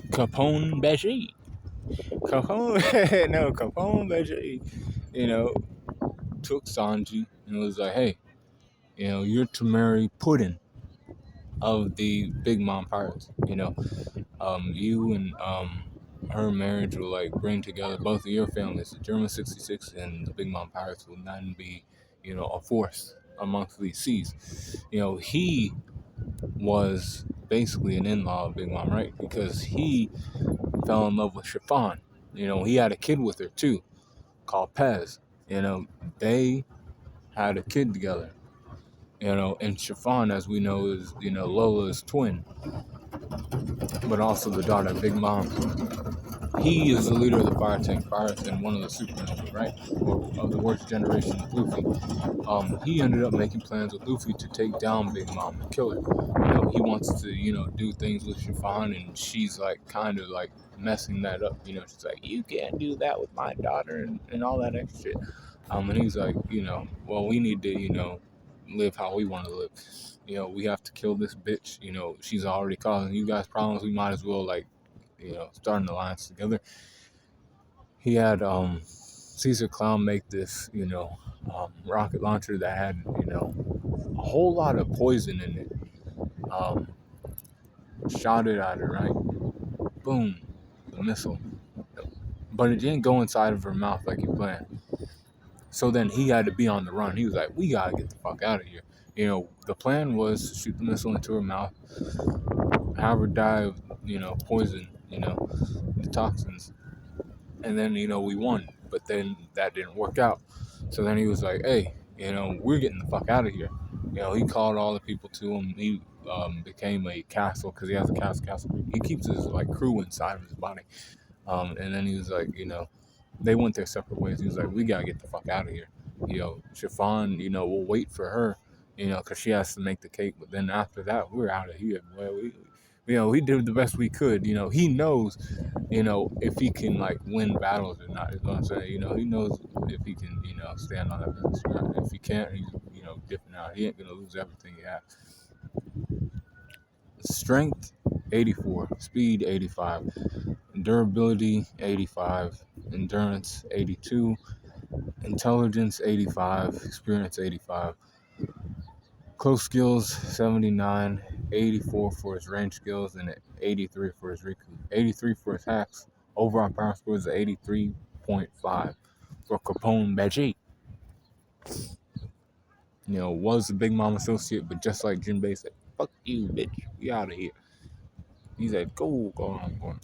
Capone Beji. Capone Beji, you know, took Sanji and was like, hey, you're to marry Puddin of the Big Mom Pirates. You and her marriage will like bring together both of your families, the German 66 and the Big Mom Pirates will then be, a force amongst these seas. He was basically an in-law of Big Mom, right? Because he fell in love with Chiffon. He had a kid with her too, called Pez. They had a kid together. And Chiffon, as we know, is Lola's twin, but also the daughter of Big Mom. He is the leader of the Fire Tank Pirates and one of the supernovas, right? Or of the worst generation of Luffy. He ended up making plans with Luffy to take down Big Mom and kill her. He wants to, do things with Chiffon, and she's like kind of like messing that up. She's like, you can't do that with my daughter and all that extra shit. And he's like, well, we need to, live how we want to live. We have to kill this bitch. She's already causing you guys problems. We might as well like, start an alliance together. He had Caesar Clown make this, rocket launcher that had, a whole lot of poison in it. Shot it at her, right? Boom, the missile. But it didn't go inside of her mouth like he planned. So then he had to be on the run. He was like, we gotta get the fuck out of here. The plan was to shoot the missile into her mouth, have her die of, poison, the toxins. And then, we won. But then that didn't work out. So then he was like, hey, we're getting the fuck out of here. He called all the people to him. He became a castle because he has a castle. He keeps his like crew inside of his body. And then he was like, they went their separate ways. He was like, we gotta get the fuck out of here. Chiffon, we'll wait for her, because she has to make the cake. But then after that, we're out of here. Well, we did the best we could. He knows, if he can like win battles or not. You know what I'm saying? He knows if he can, stand on that business. If he can't, he's, dipping out. He ain't gonna lose everything he has. Strength, 84. Speed, 85. Durability, 85. Endurance, 82. Intelligence, 85. Experience, 85. Close skills, 79. 84 for his range skills and 83 for his Riku. 83 for his hacks. Overall power score is 83.5 for Capone Beji. Was a Big Mom associate, but just like Jinbei said, fuck you, bitch. We out of here. He said, go on.